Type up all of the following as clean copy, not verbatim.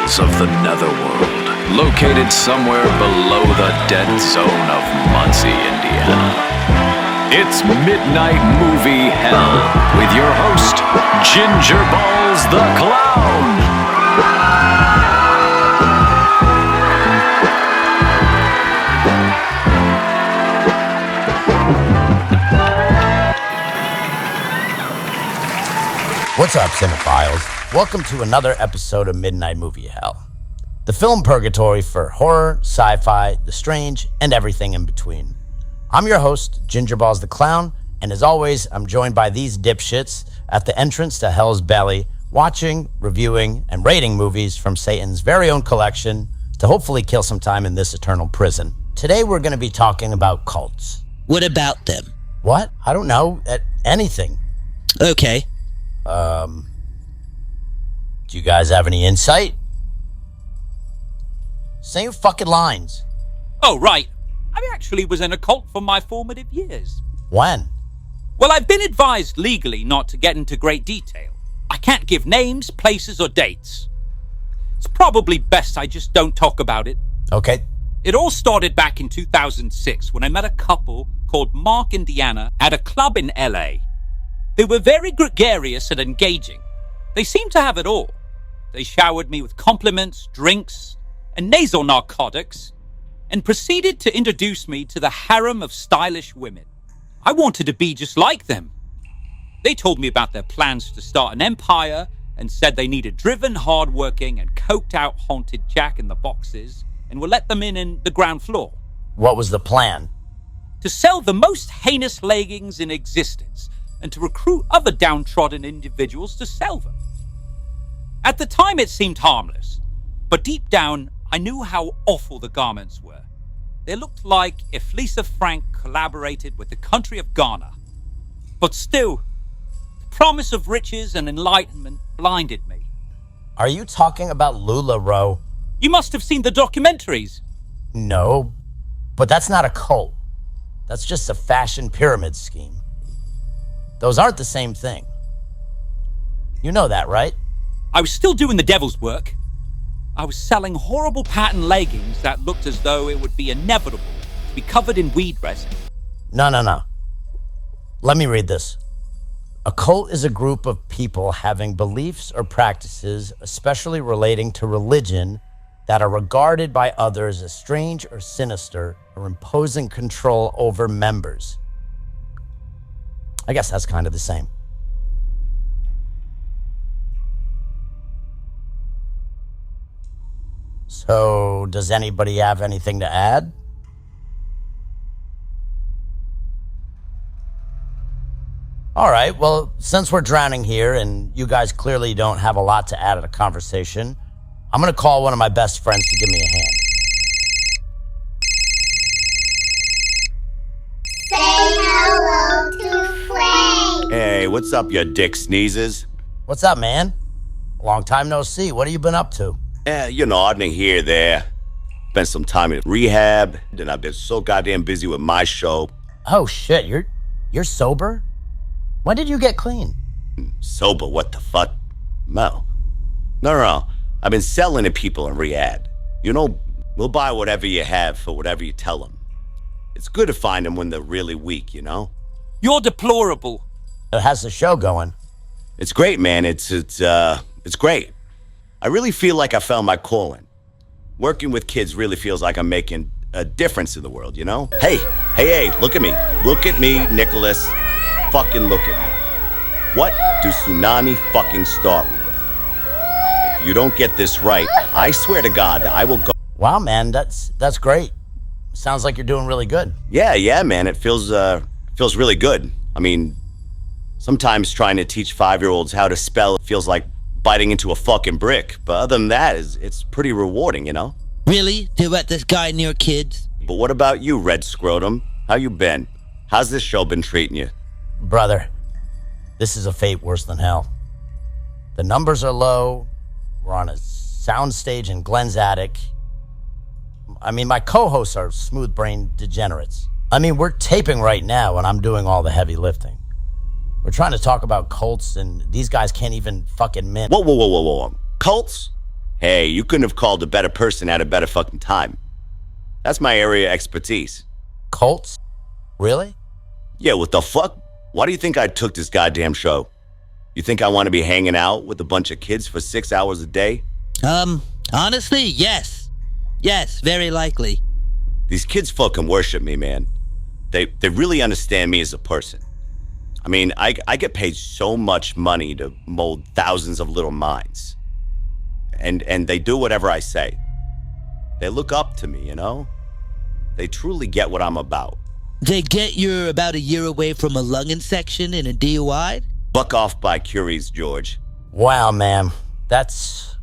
portals of the netherworld, located somewhere below the dead zone of Muncie, Indiana. It's Midnight Movie Hell with your host, Ginger Balls the Clown. What's up, cinephiles? Welcome to another episode of Midnight Movie Hell, the film purgatory for horror, sci-fi, the strange, and everything in between. I'm your host, Ginger Balls the Clown, and as always, I'm joined by these dipshits at the entrance to Hell's Belly, watching, reviewing, and rating movies from Satan's very own collection to hopefully kill some time in this eternal prison. Today, we're going to be talking about cults. What about them? What? I don't know. Anything. Okay. Do you guys have any insight? Say your fucking lines. Oh, right. I actually was in a cult for my formative years. When? Well, I've been advised legally not to get into great detail. I can't give names, places, or dates. It's probably best I just don't talk about it. Okay. It all started back in 2006 when I met a couple called Mark and Deanna at a club in LA. They were very gregarious and engaging. They seemed to have it all. They showered me with compliments, drinks, and nasal narcotics, and proceeded to introduce me to the harem of stylish women. I wanted to be just like them. They told me about their plans to start an empire and said they needed driven, hardworking, and coked-out haunted jack-in-the-boxes and would let them in the ground floor. What was the plan? To sell the most heinous leggings in existence and to recruit other downtrodden individuals to sell them. At the time, it seemed harmless, but deep down, I knew how awful the garments were. They looked like if Lisa Frank collaborated with the country of Ghana. But still, the promise of riches and enlightenment blinded me. Are you talking about LuLaRoe? You must have seen the documentaries. No, but that's not a cult. That's just a fashion pyramid scheme. Those aren't the same thing. You know that, right? I was still doing the devil's work. I was selling horrible pattern leggings that looked as though it would be inevitable to be covered in weed resin. No. Let me read this. A cult is a group of people having beliefs or practices, especially relating to religion, that are regarded by others as strange or sinister or imposing control over members. I guess that's kind of the same. So, does anybody have anything to add? All right, well, since we're drowning here and you guys clearly don't have a lot to add to the conversation, I'm going to call one of my best friends to give me a hand. Say hello to Frank. Hey, what's up, you dick sneezes? What's up, man? Long time no see. What have you been up to? Odding here, there. Spent some time in rehab, and I've been so goddamn busy with my show. Oh, shit, you're sober? When did you get clean? Sober, what the fuck? No. I've been selling to people in rehab. We'll buy whatever you have for whatever you tell them. It's good to find them when they're really weak, You're deplorable. How's the show going? It's great, man. It's great. I really feel like I found my calling. Working with kids really feels like I'm making a difference in the world, Hey, look at me. Look at me, Nicholas. Fucking look at me. What do tsunami fucking start with? If you don't get this right, I swear to God that I will go. Wow, man, that's great. Sounds like you're doing really good. Yeah, man. It feels really good. I mean, sometimes trying to teach 5-year-olds how to spell feels like biting into a fucking brick. But other than that, it's pretty rewarding, Really? To let this guy near kids? But what about you, Red Scrotum? How you been? How's this show been treating you? Brother, this is a fate worse than hell. The numbers are low. We're on a soundstage in Glenn's attic. I mean, my co-hosts are smooth-brained degenerates. I mean, we're taping right now, and I'm doing all the heavy lifting. We're trying to talk about cults, and these guys can't even fucking mint. Whoa. Cults? Hey, you couldn't have called a better person at a better fucking time. That's my area of expertise. Cults? Really? Yeah, what the fuck? Why do you think I took this goddamn show? You think I want to be hanging out with a bunch of kids for 6 hours a day? Honestly, yes. Yes, very likely. These kids fucking worship me, man. They really understand me as a person. I mean, I get paid so much money to mold thousands of little minds. And they do whatever I say. They look up to me, you know? They truly get what I'm about. They get you're about a year away from a lung infection and a DUI? Buck off by Curies, George. Wow, man. That's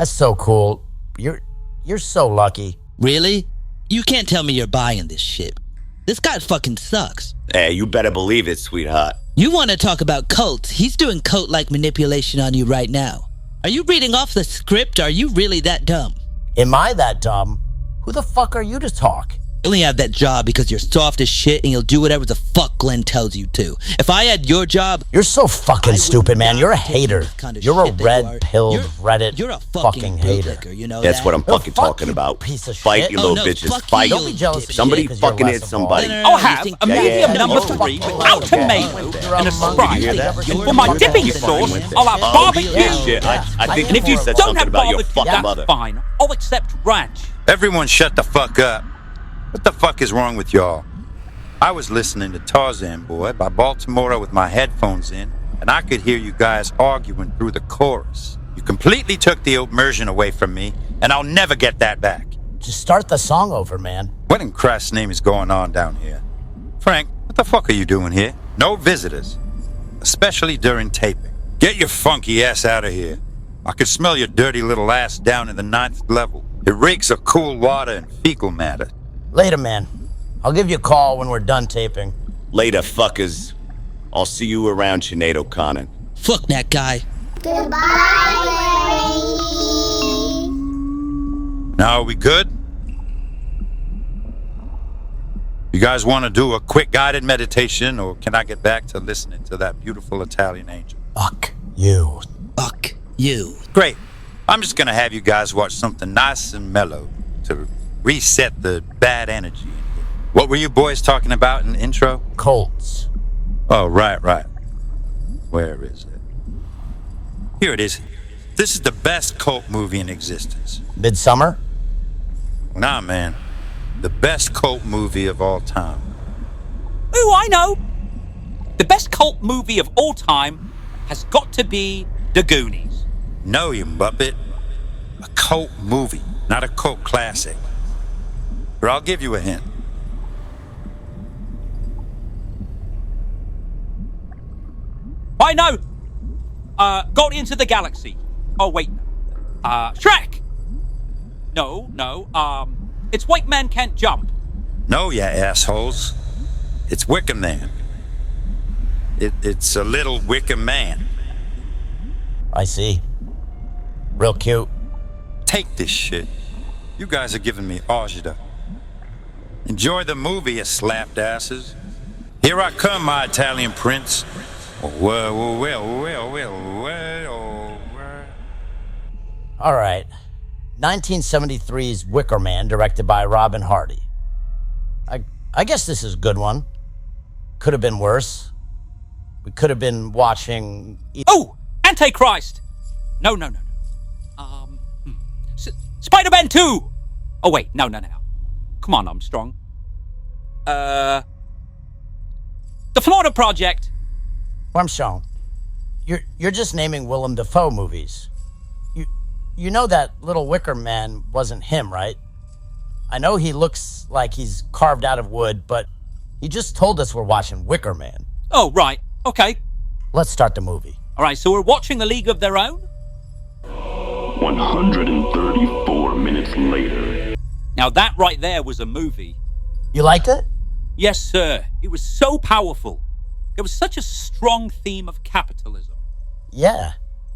so cool. You're so lucky. Really? You can't tell me you're buying this shit. This guy fucking sucks. Hey, you better believe it, sweetheart. You want to talk about cults? He's doing cult-like manipulation on you right now. Are you reading off the script? Are you really that dumb? Am I that dumb? Who the fuck are you to talk? You only have that job because you're soft as shit and you'll do whatever the fuck Glenn tells you to. If I had your job... You're so fucking stupid, man. You're a hater. Kind of You're a shit that red-pilled Reddit You're a fucking hater. bootlicker, you know That's that? what I'm fucking fuck talking you, about. piece of Fight, shit. you Oh, little no, bitches. fuck Fight. you, Don't be jealous of Somebody shit 'cause you're fucking less hit of a somebody. No, I'll you have think- a Yeah, medium yeah. number Oh, 3 fuck without you. tomato You're a and a monkey. Sprite. You hear that? And for my dipping sauce, I'll have barbecue. Shit, I think And if you said don't something have about your barbecue, fucking that's mother. fine. I'll accept ranch. Everyone shut the fuck up. What the fuck is wrong with y'all? I was listening to Tarzan Boy by Baltimore with my headphones in, and I could hear you guys arguing through the chorus. You completely took the immersion away from me, and I'll never get that back. Just start the song over, man. What in Christ's name is going on down here? Frank, what the fuck are you doing here? No visitors, especially during taping. Get your funky ass out of here. I could smell your dirty little ass down in the 9th level. It reeks of cool water and fecal matter. Later, man. I'll give you a call when we're done taping. Later, fuckers. I'll see you around Sinead O'Connor. Fuck that guy. Goodbye, Larry. Now, are we good? You guys want to do a quick guided meditation, or can I get back to listening to that beautiful Italian angel? Fuck you. Fuck you. Great. I'm just going to have you guys watch something nice and mellow to reset the bad energy. What were you boys talking about in the intro? Colts. Oh, right. Where is it? Here it is. This is the best cult movie in existence. Midsummer? Nah, man. The best cult movie of all time. Ooh, I know. The best cult movie of all time has got to be The Goonies. No, you muppet. A cult movie, not a cult classic. Or I'll give you a hint. I know. Guardians of the Galaxy. Oh wait, Shrek. No. It's White Man Can't Jump. No, you assholes. It's Wicker Man. It's a little Wicker Man. I see. Real cute. Take this shit. You guys are giving me agita. Enjoy the movie, you slapped asses. Here I come, my Italian prince. Well. All right. 1973's Wicker Man, directed by Robin Hardy. I guess this is a good one. Could have been worse. We could have been watching... Oh, Antichrist. No. Spider-Man 2. Oh wait, no. Come on, Armstrong. The Florida Project. Armstrong, you're just naming Willem Dafoe movies. You know that little Wicker Man wasn't him, right? I know he looks like he's carved out of wood, but he just told us we're watching Wicker Man. Oh, right. Okay. Let's start the movie. All right, so we're watching A League of Their Own? 134 minutes later. Now that right there was a movie. You liked it? Yes, sir. It was so powerful. There was such a strong theme of capitalism. Yeah.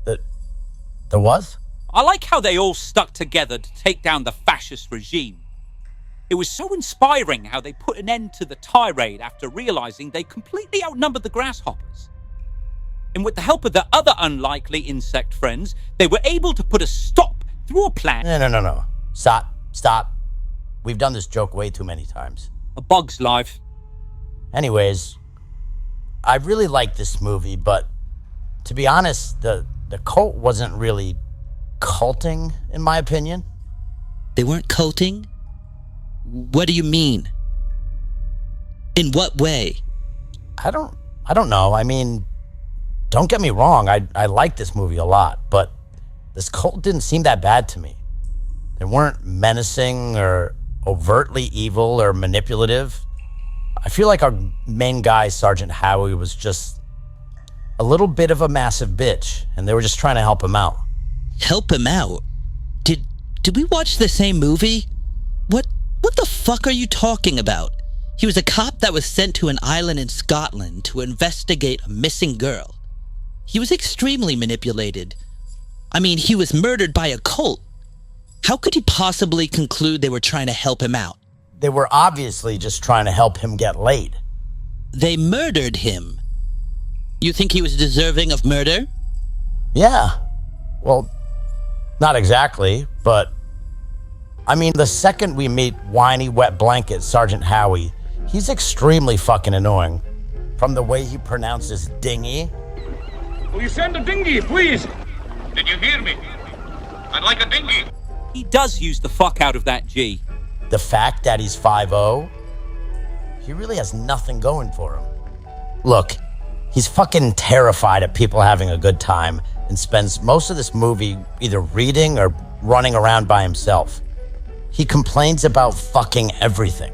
There was? I like how they all stuck together to take down the fascist regime. It was so inspiring how they put an end to the tirade after realizing they completely outnumbered the grasshoppers. And with the help of their other unlikely insect friends, they were able to put a stop through a plan. No. Stop. We've done this joke way too many times. A bug's life. Anyways, I really like this movie, but to be honest, the cult wasn't really culting, in my opinion. They weren't culting? What do you mean? In what way? I don't know. I mean, don't get me wrong. I like this movie a lot, but this cult didn't seem that bad to me. They weren't menacing or overtly evil or manipulative. I feel like our main guy, Sergeant Howie, was just a little bit of a massive bitch, and they were just trying to help him out. Help him out? Did we watch the same movie? What the fuck are you talking about? He was a cop that was sent to an island in Scotland to investigate a missing girl. He was extremely manipulated. I mean, he was murdered by a cult. How could he possibly conclude they were trying to help him out? They were obviously just trying to help him get laid. They murdered him. You think he was deserving of murder? Yeah. Well, not exactly, but I mean, the second we meet whiny wet blanket Sergeant Howie, he's extremely fucking annoying. From the way he pronounces dinghy. Will you send a dinghy, please? Did you hear me? I'd like a dinghy. He does use the fuck out of that G. The fact that he's 5'0", he really has nothing going for him. Look, he's fucking terrified at people having a good time and spends most of this movie either reading or running around by himself. He complains about fucking everything.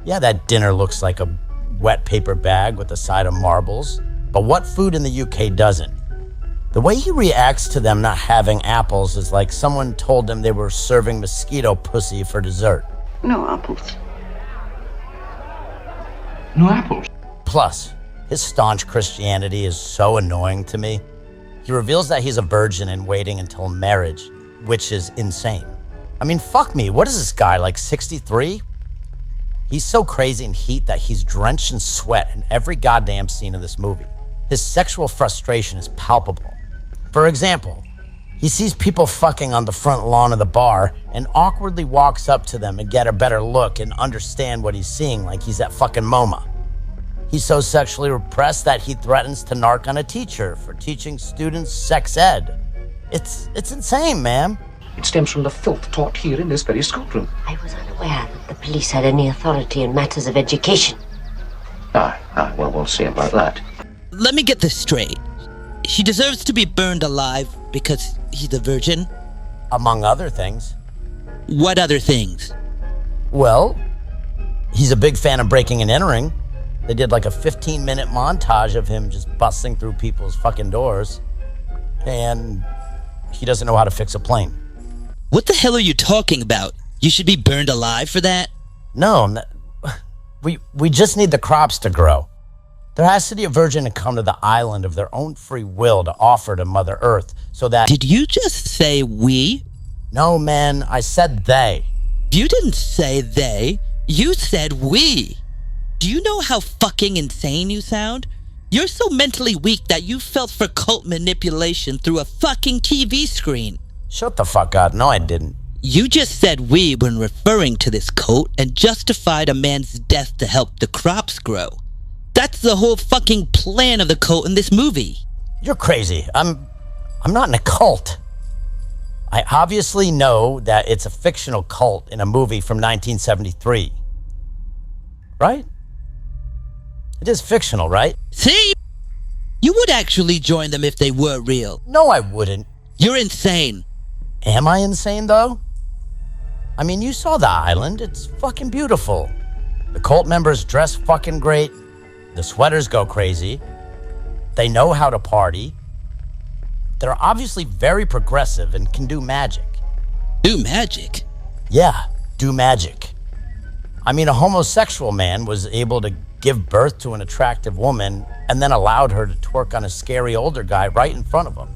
Yeah, that dinner looks like a wet paper bag with a side of marbles, but what food in the UK doesn't? The way he reacts to them not having apples is like someone told him they were serving mosquito pussy for dessert. No apples. No apples. Plus, his staunch Christianity is so annoying to me. He reveals that he's a virgin and waiting until marriage, which is insane. I mean, fuck me, what is this guy, like 63? He's so crazy in heat that he's drenched in sweat in every goddamn scene of this movie. His sexual frustration is palpable. For example, he sees people fucking on the front lawn of the bar and awkwardly walks up to them and get a better look and understand what he's seeing like he's at fucking MoMA. He's so sexually repressed that he threatens to narc on a teacher for teaching students sex ed. It's insane, ma'am. It stems from the filth taught here in this very schoolroom. I was unaware that the police had any authority in matters of education. Well, we'll see about that. Let me get this straight. He deserves to be burned alive because he's a virgin? Among other things. What other things? Well, he's a big fan of breaking and entering. They did like a 15-minute montage of him just busting through people's fucking doors. And he doesn't know how to fix a plane. What the hell are you talking about? You should be burned alive for that? No, we just need the crops to grow. There has to be a virgin to come to the island of their own free will to offer to Mother Earth so that... Did you just say we? No, man, I said they. You didn't say they. You said we. Do you know how fucking insane you sound? You're so mentally weak that you felt for cult manipulation through a fucking TV screen. Shut the fuck up. No, I didn't. You just said we when referring to this cult and justified a man's death to help the crops grow. That's the whole fucking plan of the cult in this movie. You're crazy. I'm not in a cult. I obviously know that it's a fictional cult in a movie from 1973. Right? It is fictional, right? See? You would actually join them if they were real. No, I wouldn't. You're insane. Am I insane, though? I mean, you saw the island. It's fucking beautiful. The cult members dress fucking great. The sweaters go crazy. They know how to party. They're obviously very progressive and can do magic. Do magic? Yeah, do magic. I mean, a homosexual man was able to give birth to an attractive woman and then allowed her to twerk on a scary older guy right in front of him.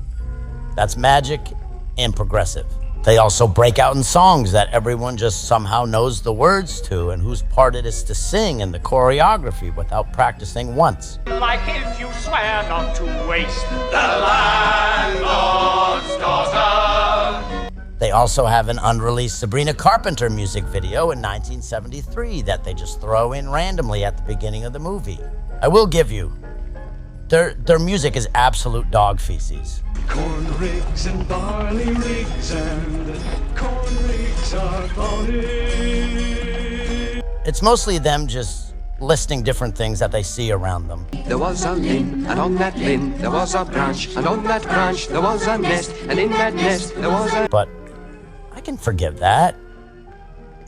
That's magic and progressive. They also break out in songs that everyone just somehow knows the words to and whose part it is to sing in the choreography without practicing once. Like if you swear not to waste the landlord's daughter. They also have an unreleased Sabrina Carpenter music video in 1973 that they just throw in randomly at the beginning of the movie. I will give you, their music is absolute dog feces. Corn rigs and barley rigs and corn rigs are funny. It's mostly them just listing different things that they see around them. There was a linn, and on that linn there was a branch, and on that branch there was a nest, and in that nest there was a... But I can forgive that.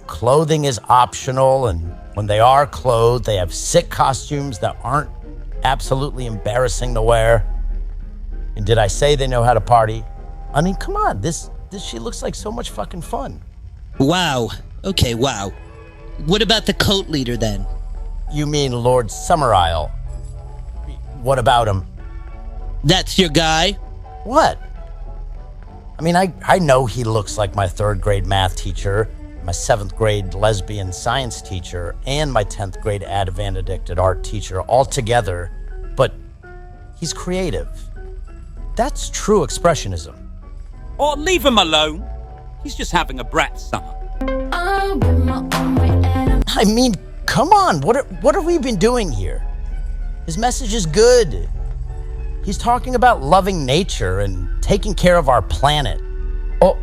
Clothing is optional, and when they are clothed, they have sick costumes that aren't absolutely embarrassing to wear. And did I say they know how to party? I mean, come on, this she looks like so much fucking fun. Wow. Okay, wow. What about the cult leader then? You mean Lord Summerisle? What about him? That's your guy? What? I mean, I know he looks like my 3rd grade math teacher, my 7th grade lesbian science teacher, and my 10th grade Advent-addicted art teacher all together, but he's creative. That's true expressionism. Or leave him alone. He's just having a brat summer. I mean, come on, what have we been doing here? His message is good. He's talking about loving nature and taking care of our planet. Oh,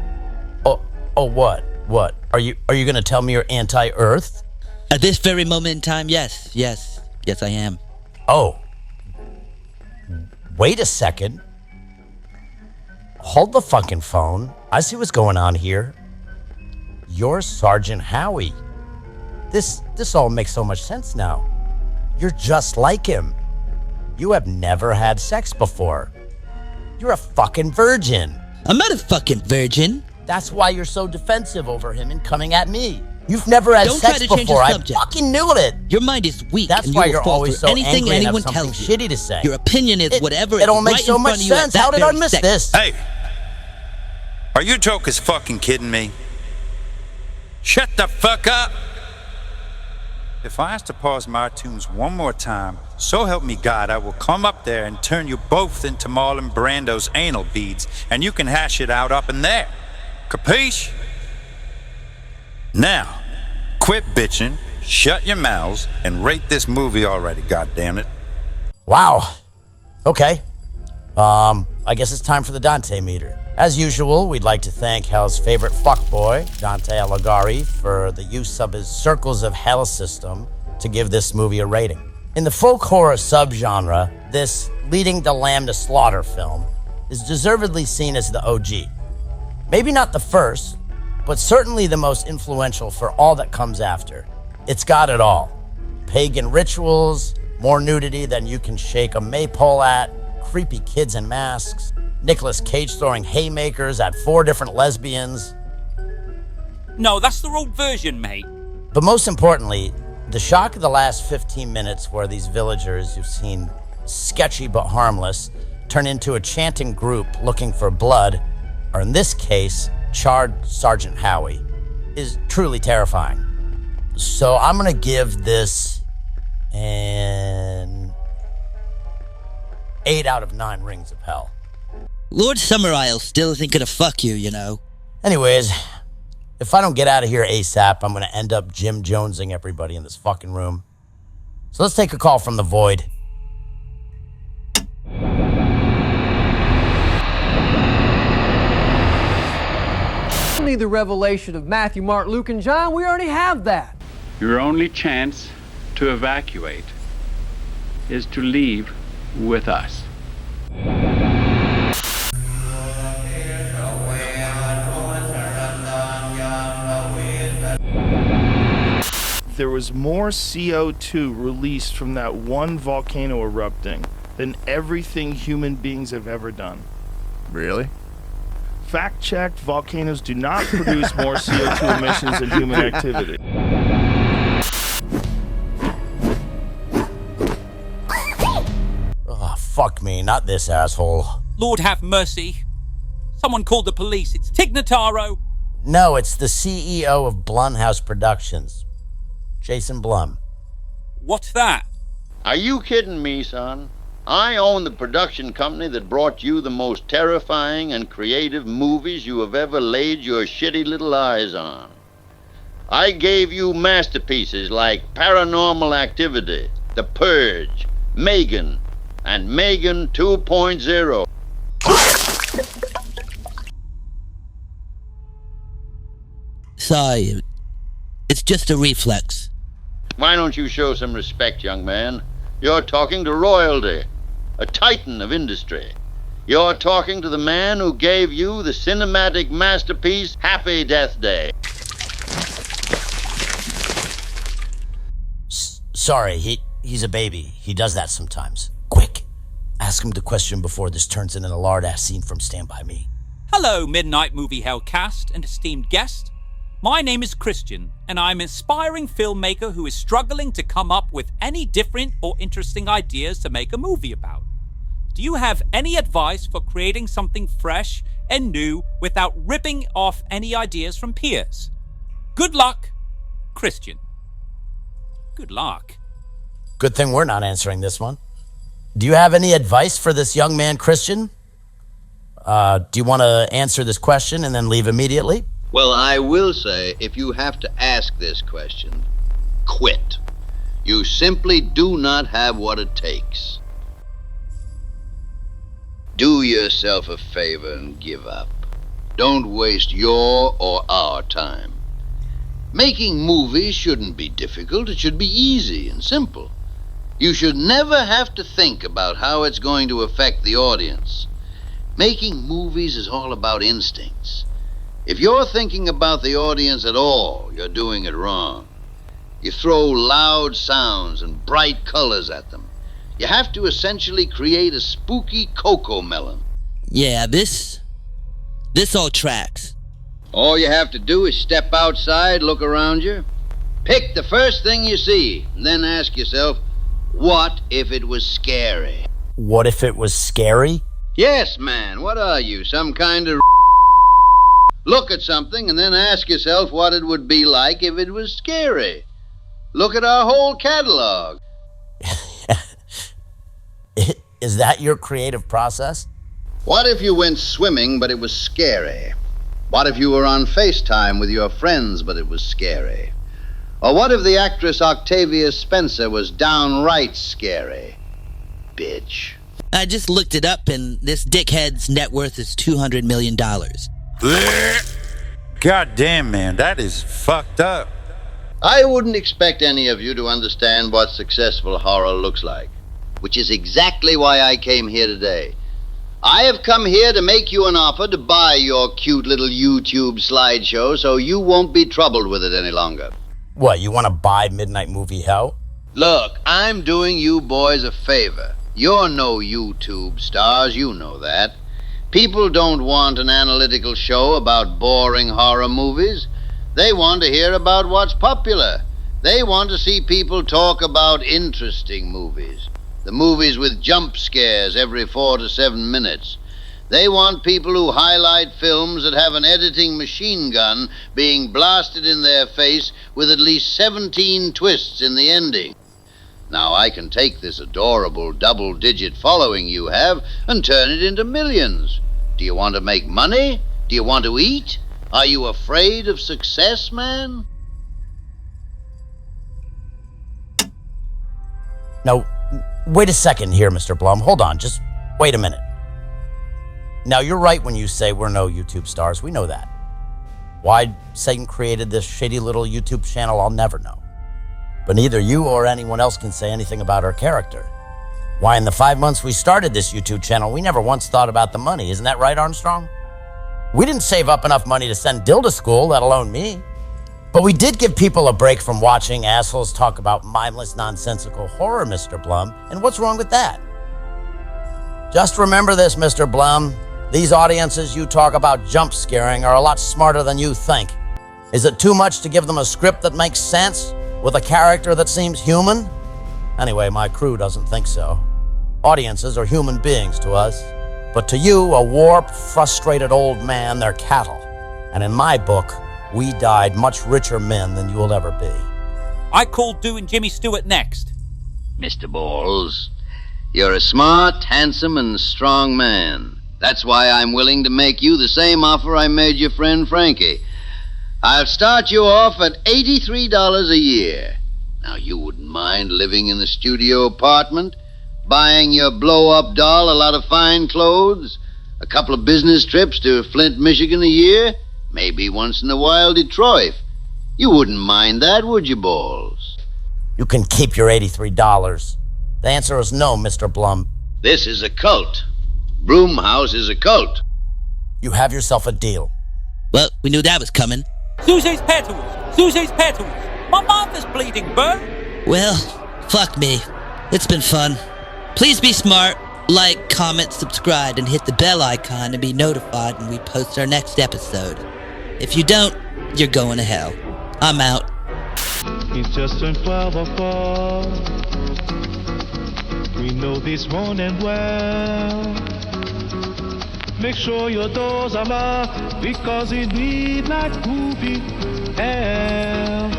what? What? Are you gonna tell me you're anti-Earth? At this very moment in time, yes, I am. Oh. Wait a second. Hold the fucking phone. I see what's going on here. You're Sergeant Howie. This all makes so much sense now. You're just like him. You have never had sex before. You're a fucking virgin. I'm not a fucking virgin. That's why you're so defensive over him and coming at me. You've never had Don't sex try to change before. the I subject. fucking knew it. Your mind is weak. That's and why you will you're fall always for so anything angry and anyone have something tells you. shitty to say. Your opinion is whatever. It all is makes right so in much front of you at sense. that How did I very miss second. this? Hey! Are you jokers fucking kidding me? Shut the fuck up! If I have to pause my tunes one more time, so help me God, I will come up there and turn you both into Marlon Brando's anal beads, and you can hash it out up in there. Capiche? Now, quit bitching, shut your mouths, and rate this movie already, goddammit. Wow. Okay. I guess it's time for the Dante meter. As usual, we'd like to thank Hell's favorite fuckboy, Dante Alighieri, for the use of his Circles of Hell system to give this movie a rating. In the folk horror subgenre, this Leading the Lamb to Slaughter film is deservedly seen as the OG. Maybe not the first, but certainly the most influential for all that comes after. It's got it all. Pagan rituals, more nudity than you can shake a maypole at, creepy kids in masks, Nicolas Cage throwing haymakers at 4 different lesbians. No, that's the wrong version, mate. But most importantly, the shock of the last 15 minutes where these villagers who've seen sketchy but harmless turn into a chanting group looking for blood, or in this case, charred Sergeant Howie, is truly terrifying. So I'm gonna give this an 8 out of 9 rings of hell. Lord Summerisle still isn't gonna fuck you, you know. Anyways, if I don't get out of here ASAP, I'm gonna end up Jim Jonesing everybody in this fucking room. So let's take a call from the void. We need the revelation of Matthew, Mark, Luke, and John. We already have that. Your only chance to evacuate is to leave with us. There was more CO2 released from that one volcano erupting than everything human beings have ever done. Really? Fact checked, volcanoes do not produce more CO2 emissions than human activity. Oh, fuck me, not this asshole. Lord have mercy. Someone called the police. It's Tig Notaro. No, it's the CEO of Blumhouse Productions, Jason Blum. What's that? Are you kidding me, son? I own the production company that brought you the most terrifying and creative movies you have ever laid your shitty little eyes on. I gave you masterpieces like Paranormal Activity, The Purge, Megan, and Megan 2.0. Sorry, it's just a reflex. Why don't you show some respect, young man? You're talking to royalty, a titan of industry. You're talking to the man who gave you the cinematic masterpiece Happy Death Day. Sorry, he's a baby. He does that sometimes. Quick, ask him the question before this turns into a lard-ass scene from Stand By Me. Hello, Midnight Movie Hell cast and esteemed guest. My name is Christian, and I'm an aspiring filmmaker who is struggling to come up with any different or interesting ideas to make a movie about. Do you have any advice for creating something fresh and new without ripping off any ideas from peers? Good luck, Christian. Good luck. Good thing we're not answering this one. Do you have any advice for this young man, Christian? Do you want to answer this question and then leave immediately? Well, I will say, if you have to ask this question, quit. You simply do not have what it takes. Do yourself a favor and give up. Don't waste your or our time. Making movies shouldn't be difficult. It should be easy and simple. You should never have to think about how it's going to affect the audience. Making movies is all about instincts. If you're thinking about the audience at all, you're doing it wrong. You throw loud sounds and bright colors at them. You have to essentially create a spooky cocoa melon. Yeah, this all tracks. All you have to do is step outside, look around you, pick the first thing you see, and then ask yourself, what if it was scary? What if it was scary? Yes, man, what are you, some kind of... Look at something and then ask yourself what it would be like if it was scary. Look at our whole catalog. Is that your creative process? What if you went swimming but it was scary? What if you were on FaceTime with your friends but it was scary? Or what if the actress Octavia Spencer was downright scary? Bitch. I just looked it up and this dickhead's net worth is $200 million. God damn, man, that is fucked up. I wouldn't expect any of you to understand what successful horror looks like, which is exactly why I came here today. I have come here to make you an offer to buy your cute little YouTube slideshow so you won't be troubled with it any longer. What, you want to buy Midnight Movie Hell? Look, I'm doing you boys a favor. You're no YouTube stars, you know that. People don't want an analytical show about boring horror movies. They want to hear about what's popular. They want to see people talk about interesting movies. The movies with jump scares every 4 to 7 minutes. They want people who highlight films that have an editing machine gun being blasted in their face with at least 17 twists in the ending. Now I can take this adorable double-digit following you have and turn it into millions. Do you want to make money? Do you want to eat? Are you afraid of success, man? No, wait a second here, Mr. Blum. Hold on, just wait a minute. Now, you're right when you say we're no YouTube stars. We know that. Why Satan created this shady little YouTube channel, I'll never know. But neither you or anyone else can say anything about our character. Why, in the 5 months we started this YouTube channel, we never once thought about the money. Isn't that right, Armstrong? We didn't save up enough money to send Dill to school, let alone me. But we did give people a break from watching assholes talk about mindless, nonsensical horror, Mr. Blum. And what's wrong with that? Just remember this, Mr. Blum. These audiences you talk about jump scaring are a lot smarter than you think. Is it too much to give them a script that makes sense with a character that seems human? Anyway, my crew doesn't think so. Audiences are human beings to us, But to you, a warped, frustrated old man, they're cattle. And in my book, we died much richer men than you will ever be. I call doing Jimmy Stewart next. Mr. Balls, you're a smart, handsome, and strong man. That's why I'm willing to make you the same offer I made your friend Frankie. I'll start you off at $83 a year. Now, you wouldn't mind living in the studio apartment, buying your blow-up doll a lot of fine clothes, a couple of business trips to Flint, Michigan a year, maybe once in a while Detroit. You wouldn't mind that, would you, Balls? You can keep your $83. The answer is no, Mr. Blum. This is a cult. Broomhouse is a cult. You have yourself a deal. Well, we knew that was coming. Susie's petals! Susie's petals! My mouth is bleeding, Bert! Well, fuck me. It's been fun. Please be smart. Like, comment, subscribe, and hit the bell icon to be notified when we post our next episode. If you don't, you're going to hell. I'm out. It's just turned 12 o'clock. We know this morning well. Make sure your doors are locked, because it's midnight movie hell.